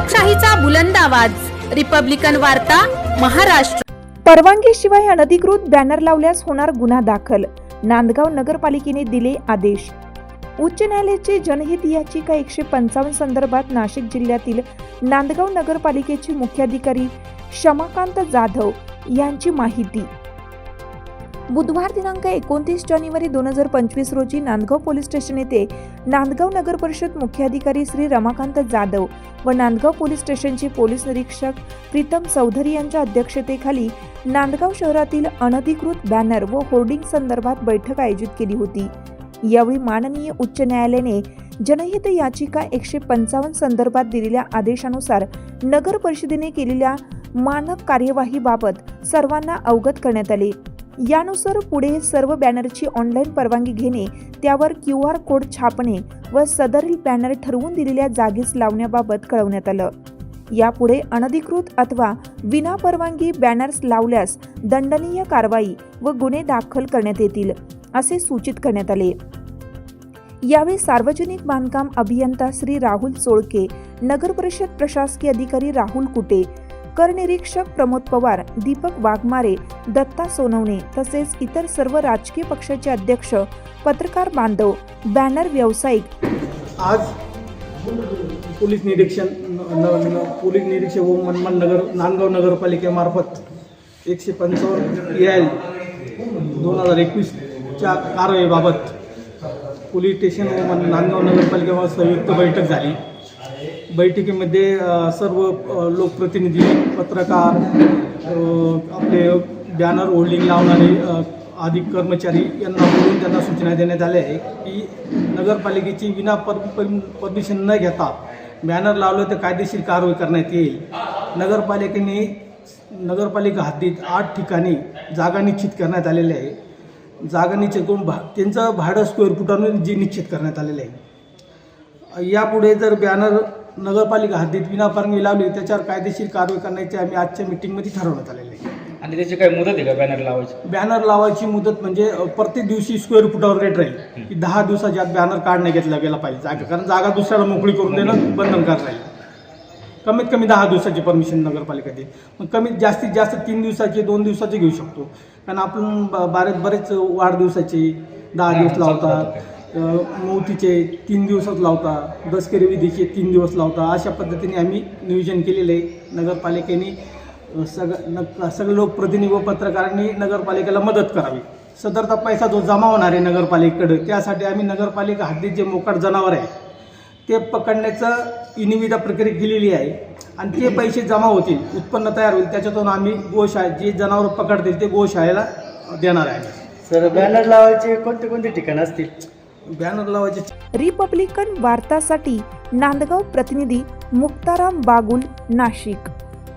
लोकशाहीचा बुलंद आवाज, रिपब्लिकन वार्ता, महाराष्ट्र। परवानगीशिवाय अनधिकृत बॅनर लावल्यास होणार गुन्हा दाखल, नांदगाव नगरपालिकेने दिले आदेश। उच्च न्यायालयाची जनहित याचिका 155 संदर्भात नाशिक जिल्ह्यातील नांदगाव नगरपालिकेचे मुख्याधिकारी शमाकांत जाधव यांची माहिती। बुधवार दिनांक 29 जानेवारी 2025 रोजी नांदगाव पोलीस स्टेशन येथे नांदगाव नगर परिषद मुख्याधिकारी श्री रमाकांत जाधव व नांदगाव पोलीस स्टेशनचे पोलीस निरीक्षक प्रीतम चौधरी यांच्या अध्यक्षतेखाली नांदगाव शहरातील अनधिकृत बॅनर व होर्डिंग संदर्भात बैठक आयोजित केली होती। यावेळी माननीय उच्च न्यायालयाने जनहित याचिका 155 संदर्भात दिलेल्या आदेशानुसार नगर परिषदेने केलेल्या मानक कार्यवाहीबाबत सर्वांना अवगत करण्यात आले। यानुसार पुढे सर्व बॅनरची ऑनलाईन परवानगी घेणे, त्यावर QR कोड छापणे व सदरील बॅनर ठरवून दिलेल्या जागेस लावण्याबाबत कळवण्यात आलं। यापुढे अनधिकृत अथवा विना परवानगी बॅनर्स लावल्यास दंडनीय कारवाई व गुन्हे दाखल करण्यात येतील, असे सूचित करण्यात आले। यावेळी सार्वजनिक बांधकाम अभियंता श्री राहुल सोळके, नगर परिषद प्रशासकीय अधिकारी राहुल कुटे, कर निरीक्षक प्रमोद पवार, दीपक वाघमारे, दत्ता सोनवणे तसेच इतर सर्व राजकीय पक्षाचे अध्यक्ष, पत्रकार बांधव, बॅनर व्यावसायिक आज पोलीस निरीक्षक व मनमाड नगर नांदगाव नगरपालिकेमार्फत 155 EIL 2021च्या कारवाईबाबत पोलीस स्टेशन व नांदगाव नगरपालिकेवर संयुक्त बैठक झाली। बैठकीमध्ये सर्व लोकप्रतिनिधी, पत्रकार, आपले बॅनर होल्डिंग लावणारे अधिक कर्मचारी यांना बोलून त्यांना सूचना देण्यात आल्या आहे की नगरपालिकेची विना परमिशन न घेता बॅनर लावलं तर कायदेशीर कारवाई करण्यात येईल। नगरपालिका हद्दीत 8 ठिकाणी जागा निश्चित करण्यात आलेल्या आहे। जागा निश्चित करून त्यांचं भाडं स्क्वेअर फुटानं जे निश्चित करण्यात आलेलं आहे। यापुढे जर बॅनर नगरपालिका हद्दीत विना परवानगी लावली त्याच्यावर कायदेशीर कारवाई करण्याचे आम्ही आजच्या मीटिंगमध्ये ठरवण्यात आलेले आहे। आणि त्याची काही मुदत आहे का बॅनर लावायची? बॅनर लावायची मुदत म्हणजे प्रत्येक दिवशी स्क्वेअर फुटावर रेट राहील की 10 दिवसाच्या आत बॅनर काढण्यात घेतला गेला पाहिजे जागा, कारण जागा दुसऱ्याला मोकळी करून देणं बंधनकारक राहील। कमीत कमी 10 दिवसाची परमिशन नगरपालिका देईल, मग कमीत जास्तीत जास्त 3 दिवसाचे 2 दिवसाचे घेऊ शकतो, कारण आपण बरेच वाढदिवसाचे 10 दिवस लावतात, मौतीचे 3 दिवसात लावतात, दसकरी विधीचे 3 दिवस लावतात। अशा पद्धतीने आम्ही नियोजन केलेलं आहे। नगरपालिकेने सगळे लोकप्रतिनिधी व पत्रकारांनी नगरपालिकेला मदत करावी। सदरचा पैसा जो जमा होणार आहे नगरपालिकेकडे, त्यासाठी आम्ही नगरपालिका हद्दीत जे मोकाट जनावर आहे ते पकडण्याचं निविदा प्रक्रिया केलेली आहे आणि ते पैसे जमा होतील, उत्पन्न तयार होईल, त्याच्यातून आम्ही गोशाळा जे जनावर पकडतील ते गोशाळेला देणार आहे। सर, बॅनर लावायचे कोणते ठिकाण असतील? बॅनर लावायचे रिपब्लिकन वार्तासाठी नांदगाव प्रतिनिधी मुक्ताराम बागुल, नाशिक।